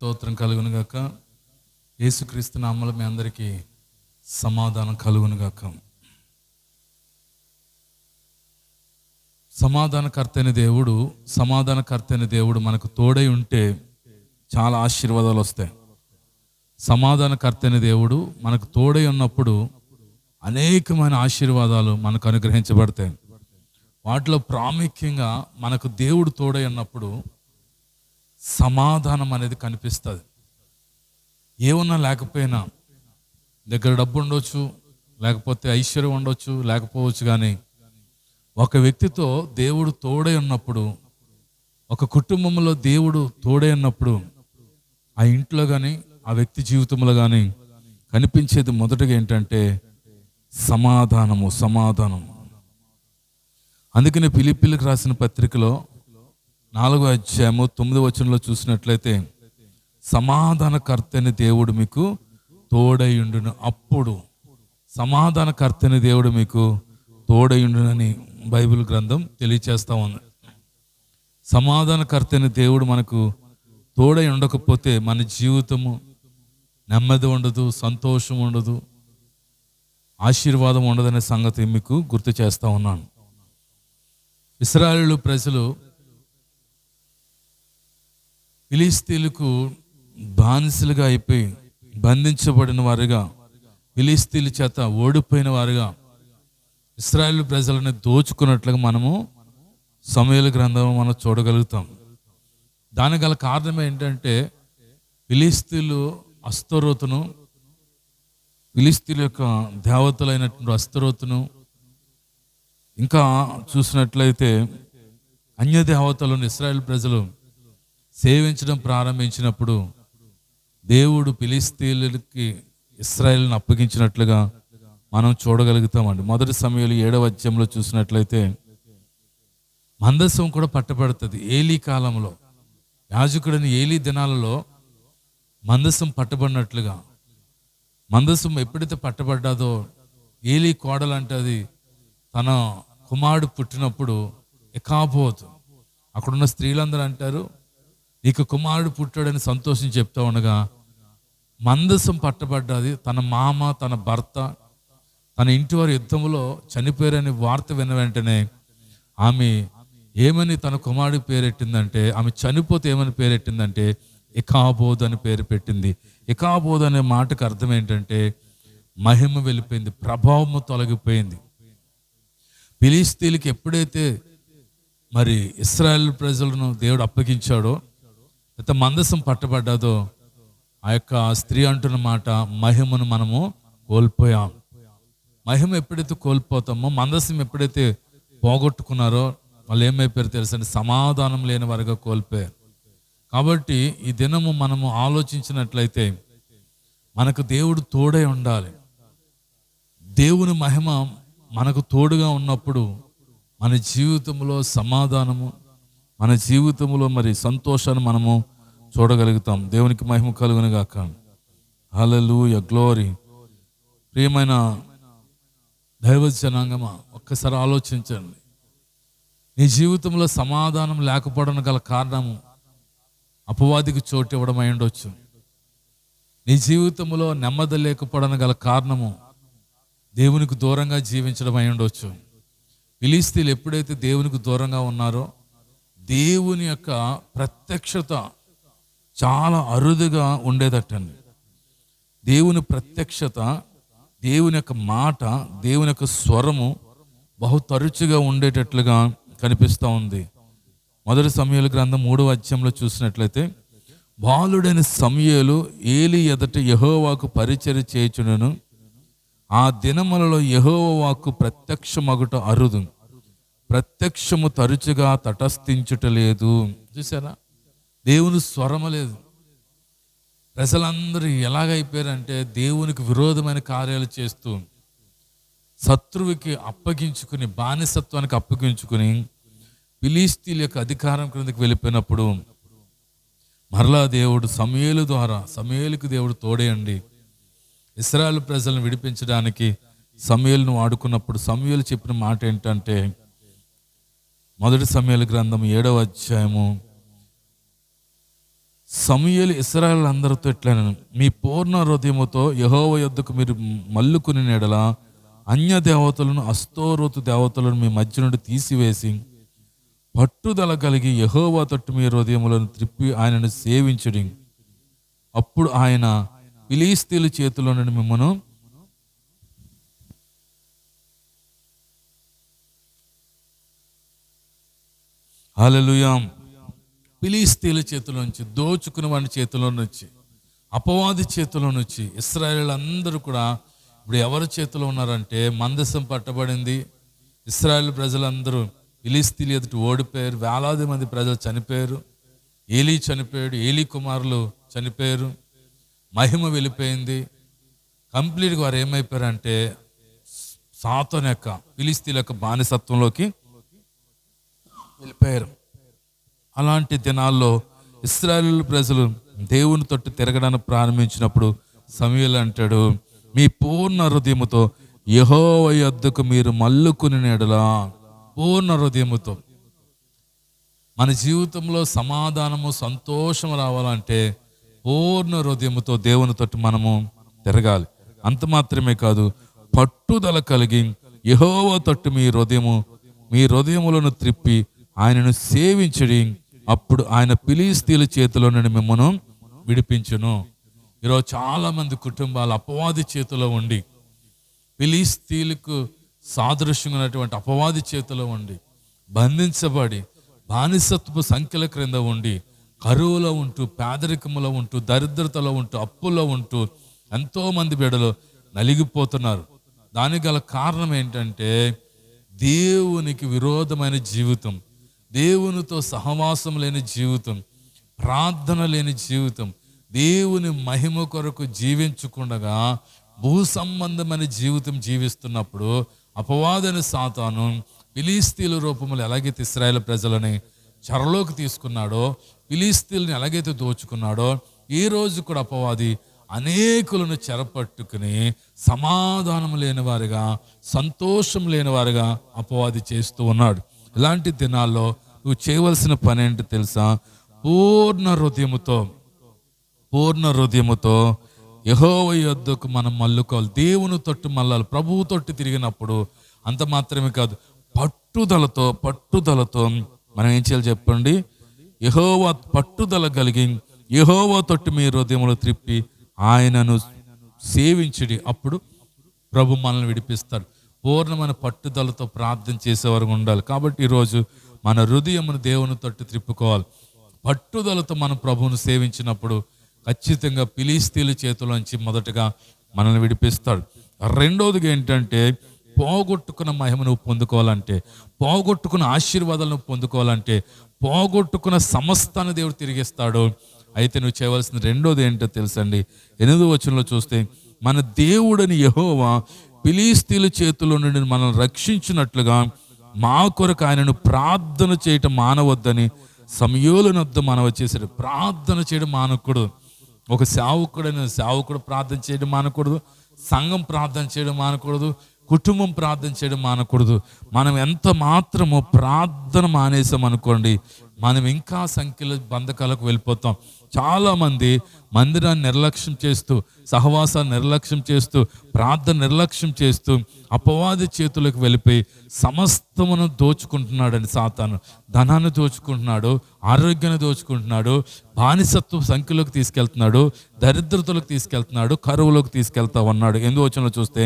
స్తోత్రం కలుగును గాక. యేసుక్రీస్తు నామములో మీ అందరికీ సమాధానం కలుగును గాక. సమాధానకర్త అయిన దేవుడు మనకు తోడై ఉంటే చాలా ఆశీర్వాదాలు వస్తాయి. సమాధానకర్త అయిన దేవుడు మనకు తోడై ఉన్నప్పుడు అనేకమైన ఆశీర్వాదాలు మనకు అనుగ్రహించబడతాయి. వాటిలో ప్రాముఖ్యంగా మనకు దేవుడు తోడై ఉన్నప్పుడు సమాధానం అనేది కనిపిస్తుంది. ఏమన్నా లేకపోయినా, దగ్గర డబ్బు ఉండొచ్చు, లేకపోతే ఐశ్వర్యం ఉండొచ్చు, లేకపోవచ్చు, కానీ ఒక వ్యక్తితో దేవుడు తోడై ఉన్నప్పుడు, ఒక కుటుంబంలో దేవుడు తోడై ఉన్నప్పుడు, ఆ ఇంట్లో కానీ ఆ వ్యక్తి జీవితంలో కానీ కనిపించేది మొదటగా ఏంటంటే సమాధానం. అందుకని ఫిలిప్పీలకు రాసిన పత్రికలో 4వ అధ్యాయము 9వ వచనంలో చూసినట్లయితే, సమాధానకర్తని దేవుడు మీకు తోడయుండును. అప్పుడు సమాధానకర్తని దేవుడు మీకు తోడయుండునని బైబిల్ గ్రంథం తెలియచేస్తా ఉంది. సమాధానకర్తని దేవుడు మనకు తోడై ఉండకపోతే మన జీవితము నెమ్మది ఉండదు, సంతోషం ఉండదు, ఆశీర్వాదం ఉండదనే సంగతి మీకు గుర్తు చేస్తా ఉన్నాను. ఇశ్రాయేలు ప్రజలు ఫిలిస్తీన్లకు బానిసలుగా అయిపోయి బంధించబడిన వారుగా, ఫిలిస్తీన్ల చేత ఓడిపోయిన వారుగా ఇశ్రాయేలు ప్రజలను దోచుకున్నట్లుగా మనము సమూయేలు గ్రంథం మనం చూడగలుగుతాం. దానికి గల కారణం ఏంటంటే, ఫిలిస్తీన్లు అస్తరోతును, ఫిలిస్తీన్ల యొక్క దేవతలైనటువంటి అస్తరోతును, ఇంకా చూసినట్లయితే అన్య దేవతలను ఇశ్రాయేలు ప్రజలు సేవించడం ప్రారంభించినప్పుడు దేవుడు ఫిలిస్తీన్లకి ఇశ్రాయేలును అప్పగించినట్లుగా మనం చూడగలుగుతామండి. మొదటి సమూయేలు 7వ అధ్యాయంలో చూసినట్లయితే మందసం కూడా పట్టబడుతుంది. ఏలీ కాలంలో, యాజకుడిని ఏలీ దినాలలో మందసం పట్టబడినట్లుగా, మందసం ఎప్పుడైతే పట్టబడ్డాదో ఏలీ కోడలంటది తన కుమారుడు పుట్టినప్పుడు ఎకాబోత్, అక్కడున్న స్త్రీలందరూ అంటారు, నీకు కుమారుడు పుట్టాడని సంతోషం చెప్తా ఉండగా మందసం పట్టబడ్డది. తన మామ, తన భర్త, తన ఇంటి వారి యుద్ధంలో చనిపోయారని వార్త విన్న వెంటనే ఆమె ఏమని తన కుమారుడికి పేరెట్టిందంటే, ఆమె చనిపోతే ఏమని పేరెట్టిందంటే ఎకాబోద్ అని పేరు పెట్టింది. ఎకాబోద్ అనే మాటకు అర్థం ఏంటంటే మహిమ వెళ్ళిపోయింది, ప్రభావము తొలగిపోయింది. ఫిలిస్తీన్లకి ఎప్పుడైతే మరి ఇశ్రాయేలు ప్రజలను దేవుడు అప్పగించాడో, అయితే మందసం పట్టబడ్డాదో, ఆ యొక్క స్త్రీ అంటున్న మాట, మహిమను మనము కోల్పోయాం. మహిమ ఎప్పుడైతే కోల్పోతామో, మందసం ఎప్పుడైతే పోగొట్టుకున్నారో వాళ్ళు ఏమైపోయారు తెలుసండి, సమాధానం లేని వారుగా కోల్పోయారు. కాబట్టి ఈ దినము మనము ఆలోచించినట్లయితే మనకు దేవుడు తోడై ఉండాలి. దేవుని మహిమ మనకు తోడుగా ఉన్నప్పుడు మన జీవితంలో సమాధానము, మన జీవితంలో మరి సంతోషాన్ని మనము చూడగలుగుతాం. దేవునికి మహిమ కలుగును గాక. హల్లెలూయా, గ్లోరీ. ప్రియమైన దైవ జనాంగమా, ఒక్కసారి ఆలోచించండి. నీ జీవితంలో సమాధానం లేకపోవడం గల కారణము అపవాదికి చోటు ఇవ్వడం అయి ఉండొచ్చు. నీ జీవితంలో నెమ్మది లేకపోవడం గల కారణము దేవునికి దూరంగా జీవించడం అయి ఉండొచ్చు. ఫిలిస్తీన్లు ఎప్పుడైతే దేవునికి దూరంగా ఉన్నారో, దేవుని యొక్క ప్రత్యక్షత చాలా అరుదుగా ఉండేదటండి. దేవుని ప్రత్యక్షత, దేవుని యొక్క మాట, దేవుని యొక్క స్వరము బహు తరచుగా ఉండేటట్లుగా కనిపిస్తూ ఉంది. మొదటి సమూయేలు గ్రంథం 3వ అధ్యాయంలో చూసినట్లయితే, బాలుడైన సమూయేలు ఏలీ ఎదుట యెహోవాకు పరిచర్య చేయుచుండెను. ఆ దినములలో యెహోవా వాక్కు ప్రత్యక్షమగుట అరుదు, ప్రత్యక్షము తరచుగా తటస్థించుటలేదు. చూసారా, దేవుని స్వరము లేదు. ప్రజలందరూ ఎలాగైపోయారంటే దేవునికి విరోధమైన కార్యాలు చేస్తూ, శత్రువుకి అప్పగించుకుని, బానిసత్వానికి అప్పగించుకుని ఫిలిస్తీన్ల యొక్క అధికారం క్రిందకి వెళ్ళిపోయినప్పుడు మరలా దేవుడు సమూయేలు ద్వారా, సమూయేలుకు దేవుడు తోడేయండి ఇశ్రాయేలు ప్రజలను విడిపించడానికి సమూయేలును వాడుకున్నప్పుడు సమూయేలు చెప్పిన మాట ఏంటంటే, మొదటి సమూయేలు గ్రంథం 7వ అధ్యాయము సమూయేలు ఇశ్రాయేలు అందరితో ఇట్లనెను, మీ పూర్ణ హృదయముతో యెహోవా యొద్దకు మీరు మల్లుకుని ఎడల అన్య దేవతలను అస్తోరోతు దేవతలను మీ మధ్య నుండి తీసివేసి పట్టుదల కలిగి యెహోవా తట్టు మీ హృదయములను త్రిప్పి ఆయనను సేవించుడి. అప్పుడు ఆయన ఫిలిష్తీయుల చేతిలో నుండి మిమ్మను హల్లెలూయా ఫిలిష్తీయుల చేతిలో నుంచి, దోచుకున్న వాడి చేతిలో నుంచి, అపవాది చేతిలో నుంచి ఇశ్రాయేలు అందరూ కూడా ఇప్పుడు ఎవరి చేతిలో ఉన్నారంటే, మందసం పట్టబడింది. ఇశ్రాయేలు ప్రజలందరూ ఫిలిష్తీయుల ఎదుట ఓడిపోయారు. వేలాది మంది ప్రజలు చనిపోయారు. ఏలీ చనిపోయాడు, ఏలీ కుమారులు చనిపోయారు. మహిమ వెళ్ళిపోయింది. కంప్లీట్గా వారు ఏమైపోయారంటే సాతాను యొక్క, ఫిలిష్తీయుల యొక్క బానిసత్వంలోకి వెళ్ళిపోయారు. అలాంటి దినాల్లో ఇశ్రాయేలు ప్రజలు దేవుని తట్టు తిరగడానికి ప్రారంభించినప్పుడు సమూయేలు అంటాడు, మీ పూర్ణ హృదయముతో యెహోవా యొద్దకు మీరు మల్లుకుని ఎడల. పూర్ణ హృదయముతో మన జీవితంలో సమాధానము, సంతోషం రావాలంటే పూర్ణ హృదయముతో దేవుని తట్టు మనము తిరగాలి. అంత మాత్రమే కాదు, పట్టుదల కలిగి యెహోవా తట్టు మీ హృదయములను త్రిప్పి ఆయనను సేవించడి. అప్పుడు ఆయన ఫిలిష్తీయుల చేతిలో నుండి మిమ్మను విడిపించును. ఈరోజు చాలా మంది కుటుంబాలు అపవాది చేతిలో ఉండి, ఫిలిష్తీయులకు సాదృశ్యంగా ఉన్నటువంటి అపవాది చేతిలో ఉండి, బంధించబడి బానిసత్వ సంఖ్యల క్రింద ఉండి, కరువులో ఉంటూ, పేదరికములో ఉంటూ, దరిద్రతలో ఉంటూ, అప్పుల్లో ఉంటూ ఎంతోమంది బిడ్డలు నలిగిపోతున్నారు. దానికి గల కారణం ఏంటంటే దేవునికి విరోధమైన జీవితం, దేవునితో సహవాసం లేని జీవితం, ప్రార్థన లేని జీవితం, దేవుని మహిమ కొరకు జీవించకుండా భూ సంబంధమైన జీవితం జీవిస్తున్నప్పుడు అపవాదని సాతాను ఫిలిష్తీయుల రూపంలో ఎలాగైతే ఇశ్రాయేలు ప్రజలని చెరలోకి తీసుకున్నాడో, ఫిలిష్తీయుల్ని ఎలాగైతే దోచుకున్నాడో, ఈ రోజు కూడా అపవాది అనేకులను చెరపట్టుకుని సమాధానం లేని వారిగా, సంతోషం లేని వారిగా అపవాది చేస్తూ ఉన్నాడు. ఇలాంటి దినాల్లో నువ్వు చేయవలసిన పని ఏంటి తెలుసా? పూర్ణ హృదయముతో యెహోవా యొద్దకు మనం మల్లుకోవాలి. దేవుని తట్టు మళ్ళాలి. ప్రభువు తట్టు తిరిగినప్పుడు అంత మాత్రమే కాదు, పట్టుదలతో మనం ఏం చేయాలి చెప్పండి? యెహోవా పట్టుదల కలిగి యెహోవా తట్టు మీ హృదయములు త్రిప్పి ఆయనను సేవించుడి. అప్పుడు ప్రభు మనల్ని విడిపిస్తాడు. పూర్ణమైన పట్టుదలతో ప్రార్థన చేసేవారు ఉండాలి. కాబట్టి ఈరోజు మన హృదయమును దేవుని తట్టు త్రిప్పుకోవాలి. పట్టుదలతో మనం ప్రభువును సేవించినప్పుడు ఖచ్చితంగా ఫిలిష్తీయుల చేతిలోంచి మొదటగా మనల్ని విడిపిస్తాడు. రెండోదిగా ఏంటంటే, పోగొట్టుకున్న మహిమను పొందుకోవాలంటే, పోగొట్టుకున్న ఆశీర్వాదాలను పొందుకోవాలంటే, పోగొట్టుకున్న సమస్తాన్ని దేవుడు తిరిగిస్తాడు. అయితే నువ్వు చేయవలసిన రెండోది ఏంటో తెలుసండి. 8వ వచనంలో చూస్తే, మన దేవుడని యెహోవా ఫిలిష్తీయుల చేతిలో నుండి మనల్ని రక్షించినట్లుగా మా కొరకు ఆయనను ప్రార్థన చేయటం మానవద్దని సమూయేలునొద్ద మనవి చేశాడు. ప్రార్థన చేయడం మానకూడదు. ఒక సేవకుడు ప్రార్థన చేయడం మానకూడదు. సంఘం ప్రార్థన చేయడం మానకూడదు. కుటుంబం ప్రార్థన చేయడం మానకూడదు. మనం ఎంత మాత్రమో ప్రార్థన మానేసాం అనుకోండి, మనం ఇంకా సంఖ్యల బంధకాలకు వెళ్ళిపోతాం. చాలామంది మందిరాన్ని నిర్లక్ష్యం చేస్తూ, సహవాసాన్ని నిర్లక్ష్యం చేస్తూ, ప్రార్థన నిర్లక్ష్యం చేస్తూ అపవాది చేతులకు వెళ్ళిపోయి సమస్తమును దోచుకుంటున్నాడని సాతాను. ధనాన్ని దోచుకుంటున్నాడు, ఆరోగ్యాన్ని దోచుకుంటున్నాడు, బానిసత్వ సంఖ్యలోకి తీసుకెళ్తున్నాడు, దరిద్రతలోకి తీసుకెళ్తున్నాడు, కరువులోకి తీసుకెళ్తా ఉన్నాడు. ఎందుకు వచనంలో చూస్తే,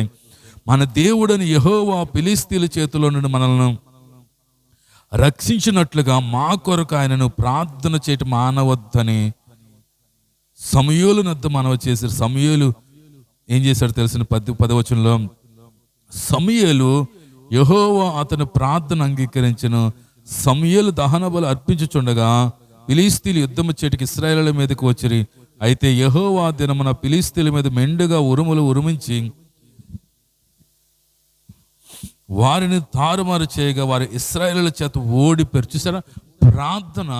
మన దేవుడని యెహోవా ఫిలిష్తీయుల చేతిలో నుండి మనల్ని రక్షించినట్లుగా మా కొరకు ఆయనను ప్రార్థన చేయటం మానవద్దని సమూయేలునొద్ద మనవి చేశారు. సమూయేలు ఏం చేశాడు తెలిసిన 10వ వచనంలో, సమూయేలు యెహోవా అతని ప్రార్థన అంగీకరించెను. సమూయేలు దహన బలి అర్పించుచుండగా ఫిలిష్తీయులు యుద్ధము చేటికి ఇశ్రాయేలుల మీదకి వచ్చిరి. అయితే యెహోవా దినమున ఫిలిష్తీయుల మీద మెండుగా ఉరుములు ఉరుమించి వారిని తారుమారు చేయగా వారి ఇశ్రాయేలుల చేత ఓడిపోయారు. చూసారా, ప్రార్థన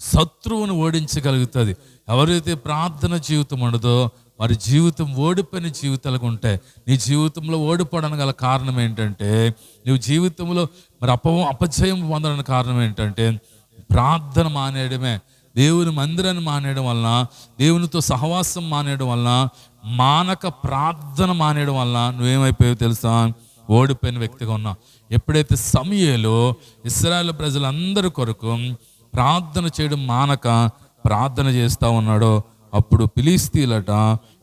శత్రువును ఓడించగలుగుతుంది. ఎవరైతే ప్రార్థన జీవితం ఉండదో వారి జీవితం ఓడిపోయిన జీవితాలకు ఉంటాయి. నీ జీవితంలో ఓడిపోవడానికి గల కారణం ఏంటంటే, నువ్వు జీవితంలో మరి అపజయం పొందడానికి కారణం ఏంటంటే ప్రార్థన మానేయడమే. దేవుని మందిరాన్ని మానేయడం వలన, దేవునితో సహవాసం మానేయడం వలన, మానక ప్రార్థన మానేయడం వలన నువ్వేమైపోయావు తెలుసా? ఓడిపోయిన వ్యక్తిగా ఉన్నావు. ఎప్పుడైతే సమూయేలు ఇశ్రాయేలు ప్రజలందరి కొరకు ప్రార్థన చేయడం మానక ప్రార్థన చేస్తూ ఉన్నాడో, అప్పుడు ఫిలిష్తీయులట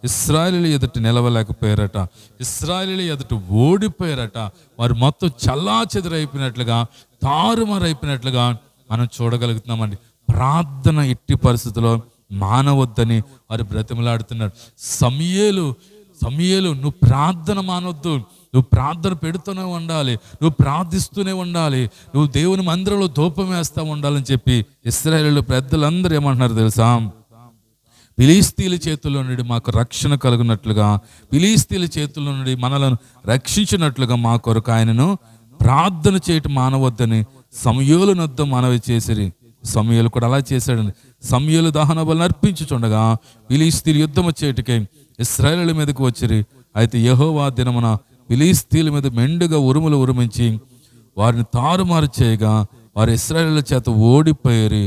ఇశ్రాయేలీయుల ఎదుట నిలవలేకపోయారట, ఇశ్రాయేలీయుల ఎదుట ఓడిపోయారట. వారు మొత్తం చెల్లాచెదురైపోయినట్లుగా, తారుమారైపోయినట్లుగా మనం చూడగలుగుతున్నామండి. ప్రార్థన ఎట్టి పరిస్థితుల్లో మానవద్దని వారు బ్రతిమలాడుతున్నారు. సమూయేలు నువ్వు ప్రార్థన మానవద్దు, నువ్వు ప్రార్థన పెడుతూనే ఉండాలి, నువ్వు ప్రార్థిస్తూనే ఉండాలి, నువ్వు దేవుని మందిరంలో ధూపం వేస్తూ ఉండాలని చెప్పి ఇశ్రాయేలు పెద్దలందరూ ఏమంటున్నారు తెలుసా? ఫిలిష్తీయుల చేతుల్లో నుండి మాకు రక్షణ కలుగునట్లుగా, ఫిలిష్తీయుల చేతుల్లో నుండి మనలను రక్షించినట్లుగా మా కొరకు ఆయనను ప్రార్థన చేయటం మానవద్దని సమూయేలు నొద్ద మనవి చేసిరి. సమూయేలు కూడా అలా చేశాడని. సమూయేలు దహన బలులు అర్పించుచుండగా ఫిలిష్తీయులు యుద్ధం వచ్చేటికై ఇశ్రాయేలు మీదకు వచ్చిరి. అయితే యెహోవా దినమున ఫిలిష్తీయుల మీద మెండుగా ఉరుములు ఉరిమించి వారిని తారుమారు చేయగా వారు ఇశ్రాయేలు చేత ఓడిపోయారు.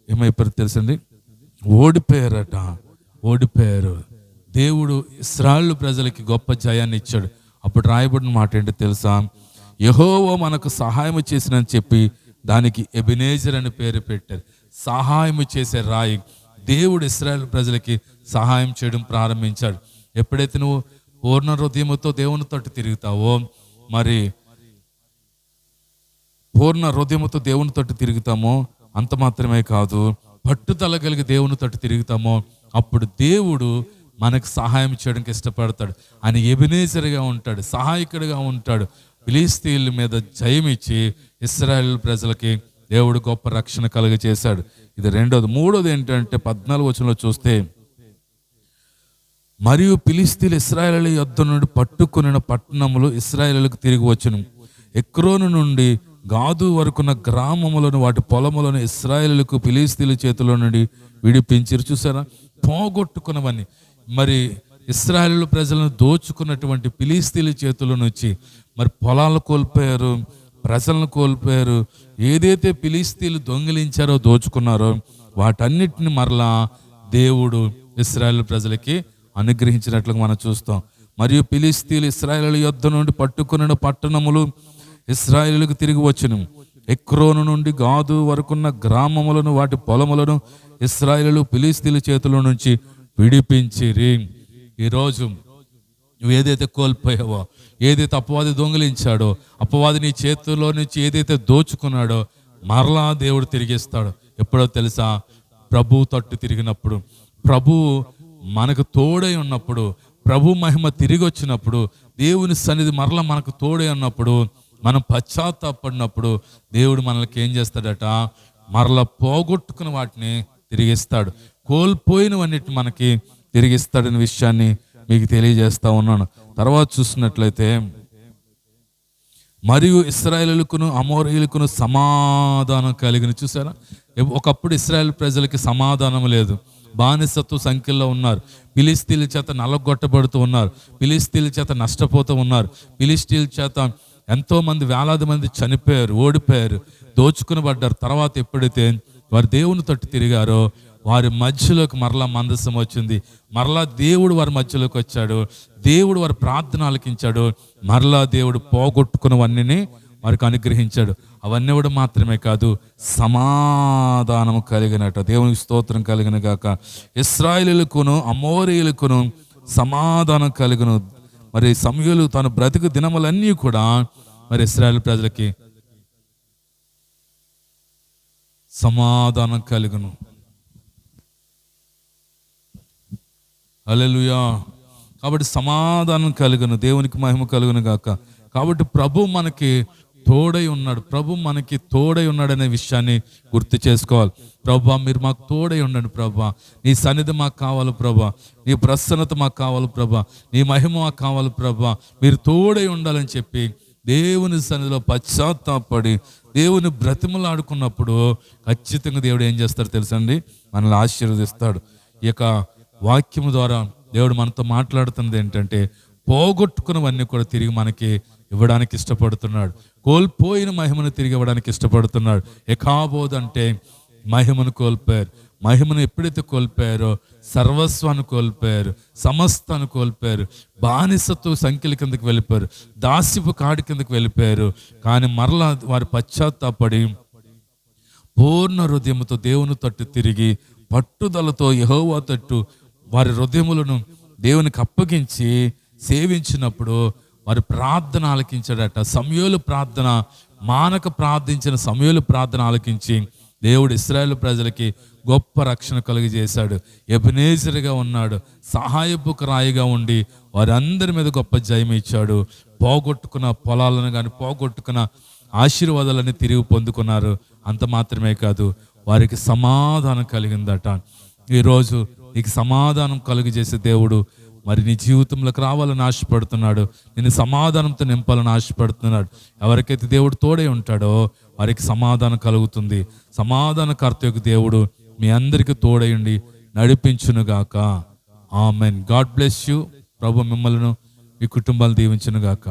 ఏమైపోయారు తెలుసండి? ఓడిపోయారు. దేవుడు ఇశ్రాయేలు ప్రజలకి గొప్ప జయాన్ని ఇచ్చాడు. అప్పుడు రాయబడిన మాట ఏంటో తెలుసా? యెహోవా మనకు సహాయం చేసినని చెప్పి దానికి ఎబెనేజర్ అని పేరు పెట్టారు. సహాయం చేసే రాయి. దేవుడు ఇశ్రాయేలు ప్రజలకి సహాయం చేయడం ప్రారంభించాడు. ఎప్పుడైతే నువ్వు పూర్ణ హృదయముతో దేవుని తట్టు తిరుగుతావో, మరి పూర్ణ హృదయముతో దేవుని తట్టు తిరుగుతామో, అంత మాత్రమే కాదు, పట్టుదల కలిగి దేవుని తట్టు తిరుగుతామో, అప్పుడు దేవుడు మనకు సహాయం చేయడానికి ఇష్టపడతాడు. ఆయన ఎబెనేజర్గా ఉంటాడు, సహాయకుడిగా ఉంటాడు. ఫిలిష్తీయుల మీద జయమిచ్చి ఇశ్రాయేలు ప్రజలకి దేవుడు గొప్ప రక్షణ కలుగ చేశాడు. ఇది రెండోది. మూడోది ఏంటంటే 14వ వచనంలో చూస్తే, మరియు ఫిలిష్తీయులు ఇశ్రాయేలీయుల యొద్ద నుండి పట్టుకొనిన పట్టణములు ఇశ్రాయేలీయులకు తిరిగి వచ్చును. ఎక్రోను నుండి గాదు వరకున్న గ్రామములను వాటి పొలములను ఇశ్రాయేలీయులకు ఫిలిష్తీయుల చేతిలో నుండి విడిపించారు. చూసారా? పోగొట్టుకున్నవన్నీ, మరి ఇశ్రాయేలు ప్రజలను దోచుకున్నటువంటి ఫిలిష్తీయుల చేతుల నుంచి మరి పొలాలు కోల్పోయారు, ప్రజలను కోల్పోయారు. ఏదైతే ఫిలిష్తీయులు దొంగిలించారో, దోచుకున్నారో, వాటన్నిటిని మరలా దేవుడు ఇశ్రాయేలు ప్రజలకి అనుగ్రహించినట్లుగా మనం చూస్తాం. మరియు ఫిలిష్తీయులు ఇశ్రాయేలు యొద్ద నుండి పట్టుకున్న పట్టణములు ఇశ్రాయేలుకు తిరిగి వచ్చును. ఎక్రోను నుండి గాదు వరకున్న గ్రామములను వాటి పొలములను ఇశ్రాయేలు ఫిలిష్తీయుల చేతుల నుంచి విడిపించిరి. ఈరోజు నువ్వు ఏదైతే కోల్పోయావో, ఏదైతే అపవాది దొంగిలించాడో, అపవాది నీ చేతుల్లో నుంచి ఏదైతే దోచుకున్నాడో, మరలా దేవుడు తిరిగిస్తాడు. ఎప్పుడో తెలుసా? ప్రభు తట్టు తిరిగినప్పుడు, ప్రభు మనకు తోడై ఉన్నప్పుడు, ప్రభు మహిమ తిరిగి వచ్చినప్పుడు, దేవుని సన్నిధి మరలా మనకు తోడై ఉన్నప్పుడు, మనం పశ్చాత్తాపడినప్పుడు దేవుడు మనల్ని ఏం చేస్తాడట? మరలా పోగొట్టుకున్న వాటిని తిరిగిస్తాడు. కోల్పోయినవన్నిటిని మనకి తిరిగిస్తాడనే విషయాన్ని మీకు తెలియజేస్తా ఉన్నాను. తర్వాత చూసినట్లయితే, మరియు ఇశ్రాయేలుకును అమోరీయులకును సమాధానం కలిగిన. చూసారా? ఒకప్పుడు ఇశ్రాయేల్ ప్రజలకి సమాధానం లేదు, బానిసత్వ సంఖ్యలో ఉన్నారు, ఫిలిష్తీయుల చేత నలగొట్టబడుతూ ఉన్నారు, ఫిలిష్తీయుల చేత నష్టపోతూ ఉన్నారు, ఫిలిష్తీయుల చేత ఎంతో మంది, వేలాది మంది చనిపోయారు, ఓడిపోయారు, దోచుకుని పడ్డారు. తర్వాత ఎప్పుడైతే వారు దేవుని తట్టు తిరిగారో, వారి మధ్యలోకి మరలా మందసం వచ్చింది. మరలా దేవుడు వారి మధ్యలోకి వచ్చాడు, దేవుడు వారి ప్రార్థన ఆలకించాడు, మరలా దేవుడు పోగొట్టుకున్నవన్నీ వారికి అనుగ్రహించాడు. అవన్నీ కూడా మాత్రమే కాదు, సమాధానం కలిగినట. దేవునికి స్తోత్రం కలిగిన గాక. ఇశ్రాయేలీయులకును అమోరీయులకును సమాధానం కలిగిన. మరి సమూయేలు తన బ్రతుకు దినములన్నీ కూడా మరి ఇశ్రాయేలు ప్రజలకి సమాధానం కలుగును. హల్లెలూయా. కాబట్టి సమాధానం కలుగును, దేవునికి మహిమ కలుగును గాక. కాబట్టి ప్రభు మనకి తోడై ఉన్నాడు, ప్రభు మనకి తోడై ఉన్నాడనే విషయాన్ని గుర్తు చేసుకోవాలి. ప్రభా, మీరు మాకు తోడై ఉండండి ప్రభా, నీ సన్నిధి మాకు కావాలి ప్రభా, నీ ప్రసన్నత మాకు కావాలి ప్రభా, నీ మహిమ మాకు కావాలి ప్రభా, మీరు తోడై ఉండాలని చెప్పి దేవుని సన్నిధిలో పశ్చాత్తాపడి దేవుని బ్రతిమలాడుకున్నప్పుడు ఖచ్చితంగా దేవుడు ఏం చేస్తాడు తెలుసండి? మనల్ని ఆశీర్వదిస్తాడు. ఈ యొక్క వాక్యము ద్వారా దేవుడు మనతో మాట్లాడుతున్నది ఏంటంటే, పోగొట్టుకున్నవన్నీ కూడా తిరిగి మనకి ఇవ్వడానికి ఇష్టపడుతున్నాడు. కోల్పోయిన మహిమను తిరిగి ఇవ్వడానికి ఇష్టపడుతున్నాడు. ఎకాబోద్ అంటే మహిమను కోల్పోయారు. మహిమను ఎప్పుడైతే కోల్పోయారో సర్వస్వాన్ని కోల్పోయారు, సమస్తాన్ని కోల్పోయారు, బానిసత్వ సంఖ్యల కిందకి వెళ్ళిపోయారు, దాస్యపు కాడి కిందకి వెళ్ళిపోయారు. కానీ మరలా వారు పశ్చాత్తాపడి పూర్ణ హృదయముతో దేవుని తట్టు తిరిగి పట్టుదలతో యెహోవా తట్టు వారి హృదయములను దేవునికి అప్పగించి సేవించినప్పుడు వారి ప్రార్థన ఆలకించాడట. సమూయేలు ప్రార్థన, మానక ప్రార్థించిన సమూయేలు ప్రార్థన ఆలకించి దేవుడు ఇశ్రాయేలు ప్రజలకి గొప్ప రక్షణ కలుగజేశాడు. ఎబెనేజరుగా ఉన్నాడు, సహాయపుకు రాయిగా ఉండి వారందరి మీద గొప్ప జయం ఇచ్చాడు. పోగొట్టుకున్న పొలాలను కానీ పోగొట్టుకున్న ఆశీర్వాదాలన్నీ తిరిగి పొందుకున్నారు. అంత మాత్రమే కాదు, వారికి సమాధానం కలిగిందట. ఈరోజు నీకు సమాధానం కలుగజేసే దేవుడు మరి నీ జీవితంలోకి రావాలని ఆశపడుతున్నాడు, నేను సమాధానంతో నింపాలని ఆశపడుతున్నాడు. ఎవరికైతే దేవుడు తోడై ఉంటాడో వారికి సమాధానం కలుగుతుంది. సమాధానకర్త యొక్క దేవుడు మీ అందరికీ తోడైండి నడిపించునుగాక. ఆమెన్. God bless you. ప్రభు మిమ్మల్ని మీ కుటుంబాలు దీవించునుగాక.